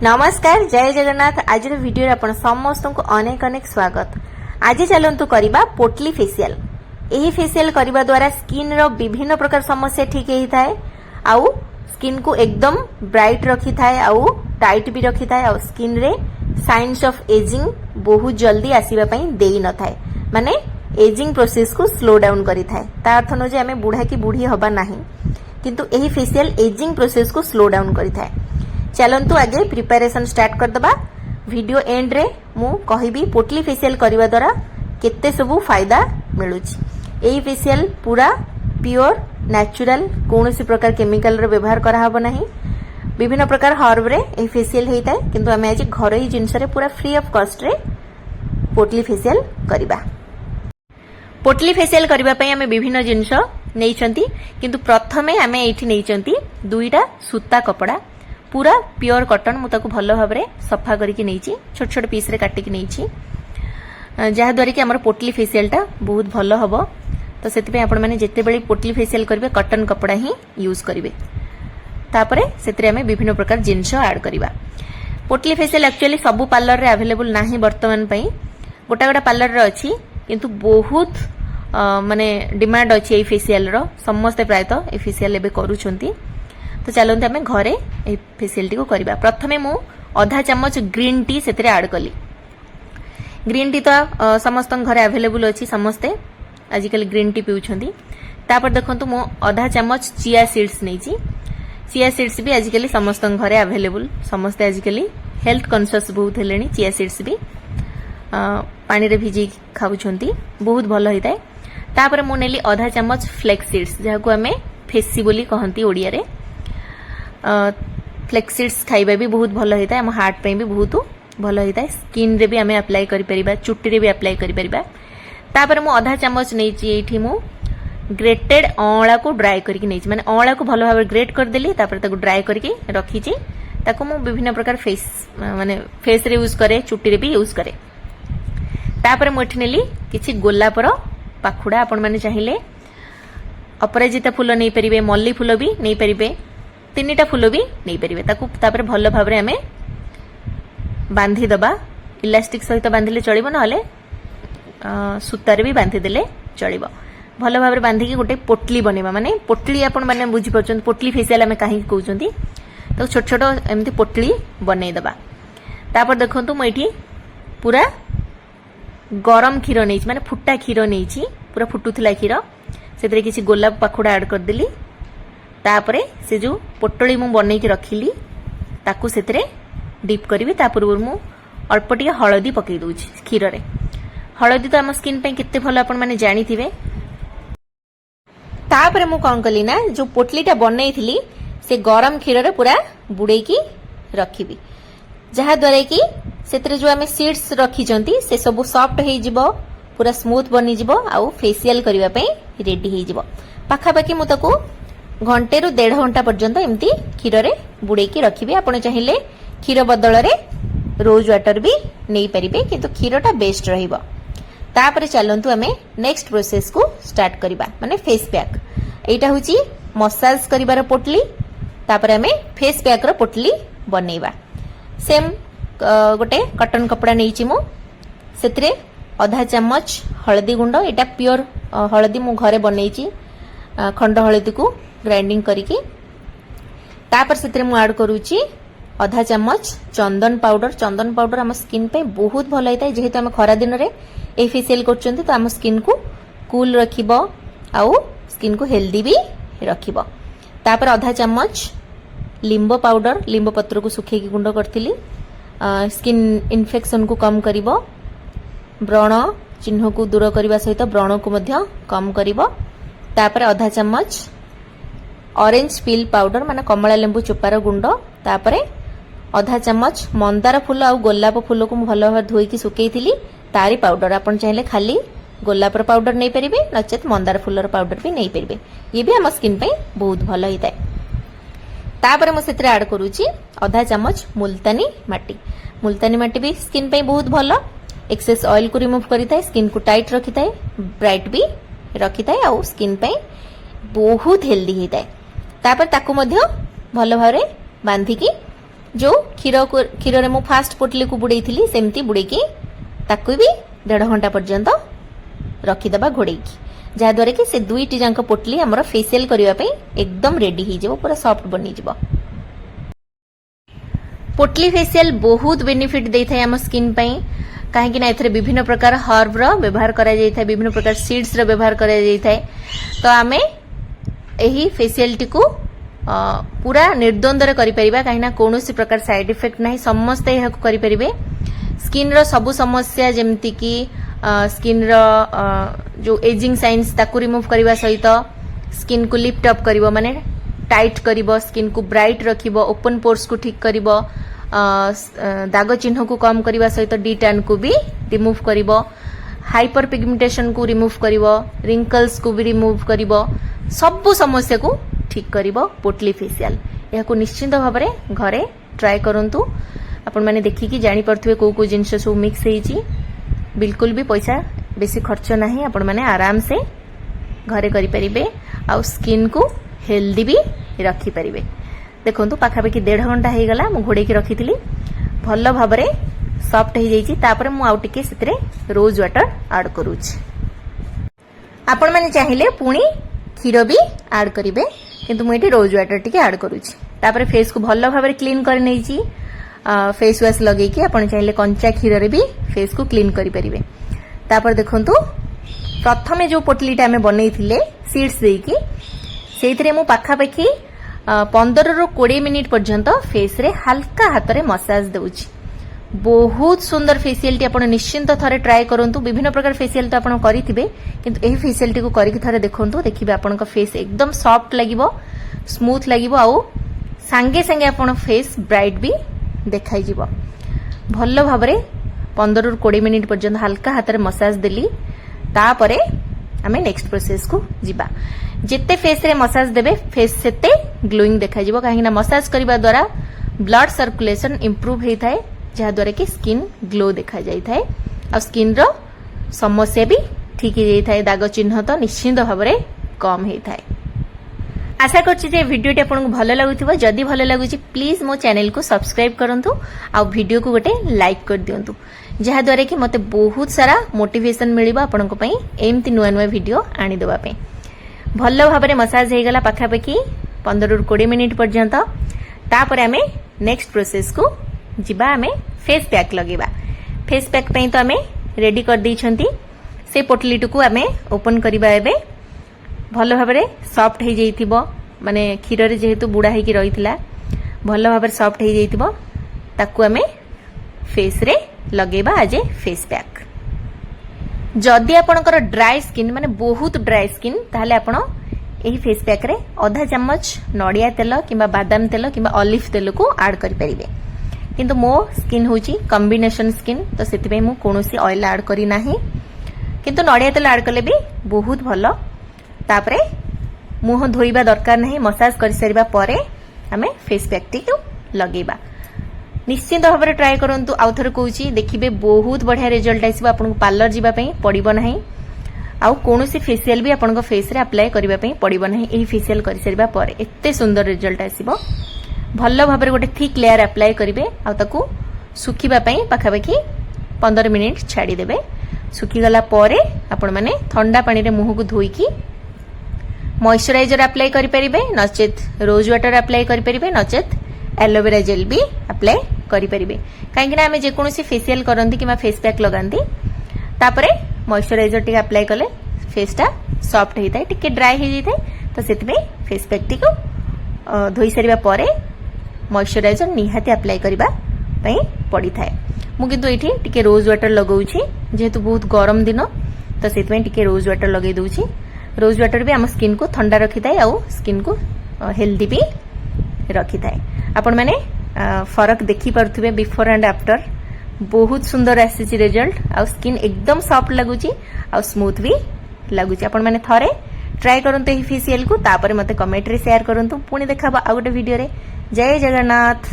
नमस्कार जय जगन्नाथ। आज वीडियो आपण समस्त को अनेक अनेक स्वागत। आज चलतु करबा पोटली फेशियल। एही फेशियल करबा द्वारा स्किन रो विभिन्न प्रकार समस्या ठीक हेई थाए आउ स्किन को एकदम ब्राइट रखी थाए आउ टाइट भी रखी थाए आउ स्किन रे साइंस ऑफ एजिंग बहुत जल्दी आसीबा पई देई न थाए, माने एजिंग प्रोसेस को स्लो डाउन करी थाए। ता अर्थ न जे हमें बुढ़ा की बुढ़ी हबा नाही, किंतु एही फेशियल एजिंग प्रोसेस को स्लो डाउन करी थाए। चलतु आगे प्रिपरेशन स्टार्ट कर दबा। वीडियो एंड रे मु कहिबी पोटली फेशियल करबा द्वारा केते सबु फायदा मिलुची। एही फेशियल पूरा प्योर नेचुरल, कोनोसी प्रकार केमिकल रो व्यवहार करा हबो नाही। विभिन्न प्रकार हर्ब रे एही फेशियल हेइताय, किंतु हमें आज घर ही जिंस रे पूरा फ्री ऑफ कॉस्ट रे पोटली फेशियल करबा। पोटली फेशियल करबा पई हमें विभिन्न जिंस नेइचंती, किंतु प्रथमे हमें एठी नेइचंती दुईटा सूता कपड़ा, पूरा प्योर कॉटन। मु ताको भलो भाबरे सफा करके नेइची, छोट छोट पीस रे काटी के नेइची, जहा द्वारा कि हमर पोटली फेशियल टा बहुत भलो हबो। तो सेति पे आपण माने जेते बेली पोटली फेशियल करबे कॉटन कपड़ा ही यूज करिवे। तापरे सेति रे हमें विभिन्न प्रकार जिंस ऐड करबा। पोटली फेशियल एक्चुअली सबु पार्लर रे अवेलेबल नाही वर्तमान पई, गोटा गोटा पार्लर रे अछि, किंतु बहुत माने डिमांड अछि ए फेशियल रो। समस्त प्रायतः ए फेशियल एबे करूछंती। तो चलते आम घरे फेशियल टी को करबा। प्रथमे मु आधा चम्मच ग्रीन टी सेतरे ऐड कली। ग्रीन टी तो समस्त घरे अवेलेबल अछि, समस्ते आजिकल ग्रीन टी पिउछंती। तापर देखंतु मु आधा चम्मच चिया सीड्स नेची। चिया सीड्स भी आजिकल समस्त घरे अवेलेबल, समस्ते आजिकल हेल्थ कॉन्शियस बहुत हेलेनी। चिया सीड्स भी पानी रे भिजी खाउछंती, बहुत भलो हिताय। तापर मु नेली आधा चम्मच फ्लेक्स सीड्स, जहा को हमें फेसी बोली कहंती ओडिया रे। फ्लेक्स सीड्स खाइबा भी बहुत भलो होता है, हम हार्ट पे भी बहुत भलो होता है। स्किन रे भी हमें अप्लाई करि परिबा, चुट्टी रे भी अप्लाई करि परिबा। तापर मु आधा चम्मच नेची एठी मु ग्रेटेड अळा को ड्राई करके नेची, माने अळा को भलो भाबे ग्रेट कर देली, तापर ताको ड्राई करके रखी छी। ताको मु विभिन्न प्रकार फेस माने फेस रे यूज करे, चुट्टी रे भी यूज करे। तापर मु एठी नेली किछि गोलापर पाखुडा। आपण माने चाहिले अपराजिता फूल नै परिबे, मल्ली फूल भी नै परिबे, तीनिटा फूल भी नहीं पारे। तापर भल भाव आम बांधी दबा। इलास्टिक सहित बांधिले चलिबो, नहले सूतार भी बांधिदेले चलिबो। भल भाव बांधिकी गोटे पोटली बनेबा, माने पोटली आपण माने बुझी परछन पोटली फेशियल आम कहीं कहउछंती। तो छोट छोट एमती पोटली बनै दबा। तापर देखंतु म एठी पूरा गरम क्षीर नेछि, माने फुट्टा क्षीर नेछि, पूरा फुटुथिला क्षीर। सेतरे किछि गोलाप पाखुडा ऐड कर देली। तापरे से जो पोटली मु बनै के रखिली ताकू सेतरे डीप करबी। तापर मु अल्प टिके हळदी पकै दोछि क्षीर रे। हळदी तो हम स्किन पे कित्ते भलो आपण माने जानि थिबे। तापर मु कोन कली ना, जो पोटलीटा बनैथिली से गरम क्षीर रे पूरा बुडै की रखिबी, जहा द्वारा कि सेतरे जो हमें सीड्स रखी जंती से सब सॉफ्ट हेई जिवो, पूरा स्मूथ बनि जिवो आउ फेशियल करबा पे रेडी हेई जिवो। पाखा पाखी मु ताकू घंटे रु 1.5 घंटा पर्यंत एमती क्षीर रे बुड़े की रखिबे। आपण चाहिले क्षीर बदल रे रोज वाटर भी नहीं परिबे, किंतु क्षीरटा बेस्ट रहिबो। तापर चलंतु हमें नेक्स्ट प्रोसेस को स्टार्ट करबा, माने फेस पैक। एटा होची मसाज करिबार पोटली। तापर हमें फेस पैक रो पोटली बनेबा। सेम गोटे कॉटन कपड़ा नेइची मु, सेतरे आधा चम्मच हळदी गुंड। एटा प्योर हळदी मु घरे बनेइची, खंड हळदी को ग्राइंडिंग करिकी। तापर सेतरे मु ऐड करूची आधा चम्मच चंदन पाउडर। चंदन पाउडर हम स्किन पे बहुत भलो होता है, जेहेतु हम खरा दिन रे ए फेशियल करछंती, तो हम स्किन को कूल रखिबो आउ स्किन को हेल्दी भी रखिबो। तापर आधा चम्मच लिंबो पाउडर, लिंबो पत्र को सुखे की गुंड करथिली, स्किन इन्फेक्शन को कम करिवो, व्रण चिन्ह को दूर करबा सहित व्रण को मध्य कम करिवो। तापर आधा चम्मच ऑरेंज पील पाउडर, माने कमला लेंबू चोपार गुंड। तापरे आधा चम्मच मंदार फूल आउ गोलाप फूल को भलो भाव धोई की सुकेइथिली, तारी पाउडर। आपण चाहिले खाली गोलाप पाउडर नहीं परिबे, नचेत मंदार फूलर पाउडर भी नहीं परिबे। ये भी हम स्किन पे बहुत भलो हिताय। तापर मु सेतरे ऐड करूची आधा चम्मच मुल्तानी माटी। मुल्तानी माटी भी स्किन पे बहुत भलो, एक्सेस ऑयल को रिमूव करिताय, स्किन को टाइट रखिताय, ब्राइट भी रखिताय आउ स्किन पे बहुत हेल्दी हिताय। तापर ताकू मध्य भलो भाव बांधिकी जो क्षीर रे मु फास्ट पोटली को बुड़े थी सेमती बुड़ेकी ताकू भी 1.5 घंटा पर्यंत रखीदबा घोड़ेकी जहाद्वारा कि से दुईटी जाक पोटली आमर फेसियल करने एकदम रेडी हो पूरा सॉफ्ट बनी जिवो। पोटली फेसियल बहुत बेनिफिट दे थाए आम स्किन पई कहीं ना एथरे विभिन्न प्रकार हर्ब रो व्यवहार करा जाय थाए विभिन्न प्रकार सीड्स रो व्यवहार करा जाय थाए तो आमे एही फेसियल टी को पूरा निर्द्वंद्व करि परिबा कहीं ना कोनोसी प्रकार साइड इफेक्ट नाही समस्त एहा को करि परिबे। स्किन रो सब समस्या जेमति कि स्किन रो जो एजिंग साइंस ताकू रिमूव करबा सहित स्किन को लिफ्ट अप करिवो माने टाइट करिवो स्किन को ब्राइट रखिवो ओपन पोर्स को ठीक करिवो दाग चिन्ह को कम करबा सहित डी टैन को भी रिमूव करिवो हाइपर पिगमेंटेशन को रिमूव करिवो रिंकल्स को भी रिमूव करिवो सब समस्या को ठीक करिवो पोटली फेसियल। यह को निश्चित भाव में घरे ट्राई करंतु आपण माने देखि कि जानि परथुवे को जिंस सब मिक्स हेची बिल्कुल भी पैसा बेसी खर्च नाही आपण माने आराम से घरे करि परिबे आ स्किन को हेल्दी भी रखी परिबे। देखंतु पाखापाखि 1.5 घंटा हो गला मु घोड़े की रखी थी भल भाव में सॉफ्ट हो जाइए तापर मु आउ टिके सेतरे रोज वाटर ऐड करूछि आपण माने चाहिए पुणी क्षीर भी ऐड करिवे किंतु मु एठी रोज वाटर टिके ऐड करूछि तापर फेस को भल भाव में क्लीन कर नैछि फेस वाश लगे कि आपण चाहिए कंचा क्षीर रे भी फेस को क्लीन करि परिबे। तापर देखंतु प्रथमे जो पोटलीटा आमे बनैथिले सीड्स देकी सेइथरे मु पाखापाखि 15 ରୁ 20 मिनिट पर्यंत फेस रे हल्का हाथ रे मसाज देउछि बहुत सुंदर फेसियल टी आपण निश्चिंत थरे ट्राई करंतु विभिन्न प्रकार फेसियल तो आपण करिथिबे किंतु एही फेसियल टी को करिक थरे देखंतु देखिबे आपण का फेस एकदम सॉफ्ट लागिवो स्मूथ लागिवो आउ संगे संगे आपण फेस ब्राइट भी देखाई जिवो भल्लो भाव रे 15 ରୁ 20 मिनिट पर्यंत हल्का हाथ रे मसाज देली तापरे आमे नेक्स्ट प्रोसेस को जिबा जिते फेस रे मसाज देबे फेस सेते ग्लोइंग देखा जिवो काहे ना मसाज करबा द्वारा ब्लड सर्कुलेशन इंप्रूव हेइ थाए जहा द्वारा कि स्किन ग्लो देखा जाई थाए आ स्किन रो समस्या भी ठीक हे जाई थाए दाग चिन्ह तो निश्चित भाव रे कम हेइ थाए। आशा करछि जे वीडियो टी आपन भलो लागुथिबो जदी भलो लागुछि प्लीज मो चैनल को सब्सक्राइब करंतु आ वीडियो को गोटे लाइक कर दियंतु जहा द्वारा कि मते बहुत सारा मोटिवेशन मिलिबो आपन को पई एमती नुवा नुवा वीडियो आनी देबा पे भल्लो भाव में मसाज हो गला पाखापाखि 15 ରୁ 20 मिनिट पर्यंत तापर आमे नेक्स्ट प्रोसेस को जिबा आमे फेस पैक लगेबा फेस पैक पई तो आमे रेडी कर दै छंती से पोटलीट को आमे ओपन करिबा एबे भल्लो भाव में सॉफ्ट हो जाइथिबो माने क्षीर रे जेहेतु बुड़ा हे कि रहितला भल्लो भाव में सॉफ्ट हो जाइथिबो ताकू आमे फेस रे लगेबा आज फेस पैक। जदि आपणकर ड्राई स्किन माने बहुत ड्राई स्किन ताहले आपण एही फेस पैक रे आधा चम्मच नड़िया तेल किंबा बादाम तेल किंबा ऑलिव तेल को ऐड करि परिबे किंतु मो स्किन होची कॉम्बिनेशन स्किन तो सेति पे मु कोनोसी ऑयल ऐड करी नाही किंतु नड़िया तेल ऐड करले भी बहुत भलो तापरे मुह धोइबा दरकार नाही मसाज करि सरिबा परे हमें फेस पैक टी को लगेबा निश्चित भाव में ट्राई करंतु आउ थरे कहूची देखिबे बहुत बढ़िया रिजल्ट आसीबा आपन पार्लर जीवा पई पड़िबो नाही आउ कोनोसी फेसियल भी आपन फेस रे अप्लाई करबा पई पड़िबो नाही एही फेसियल करि सरिबा परे एते सुंदर रिजल्ट आसीबो भल्लो भाव में गोटे थिक लेयर अप्लाई करिवे आउ ताकू सुखिबा पई पाखापाखि 15 मिनिट छाड़ी देबे सुखी गला परे आपण माने ठंडा पानी रे मुह को धोईकी मॉइस्चराइजर अप्लाई करि परिबे नचेत रोज वाटर अप्लाई करि परिबे नचेत एलोवेरा जेल भी अप्लाई करि परिबे काहेकि ना हमें जे कोनोसी फेसियल करंती किबा फेस पैक लगांती तापरे मॉइस्चराइजर टी अप्लाई कले फेस टा सॉफ्ट हेइ थाए टिके ड्राई हेइ जाय तो सेति फेस पैक टी को धोई सरिबा परे मॉइस्चराइजर निहाती अप्लाई करिबा पई पड़ी थाए मु किंतु एठी टिके रोज वाटर लगाउछि जेहेतु बहुत गरम दिन तो सेति टिके रोज वाटर लगे दउछि रोज वाटर भी हम स्किन को ठंडा रखी थाए आ स्किन को हेल्दी भी रखी थाए आपण माने फरक देखि परथुबे बिफोर एंड आफ्टर बहुत सुंदर आसी रिजल्ट आ स्किन एकदम सॉफ्ट लगुची आ स्मूथ भी लगुची आपण माने थरे ट्राई करंतु एही फेसियल को तापर मते कमेंट रे शेयर करंतु पुणी देखाबा आ गोटे वीडियो रे जय जगन्नाथ।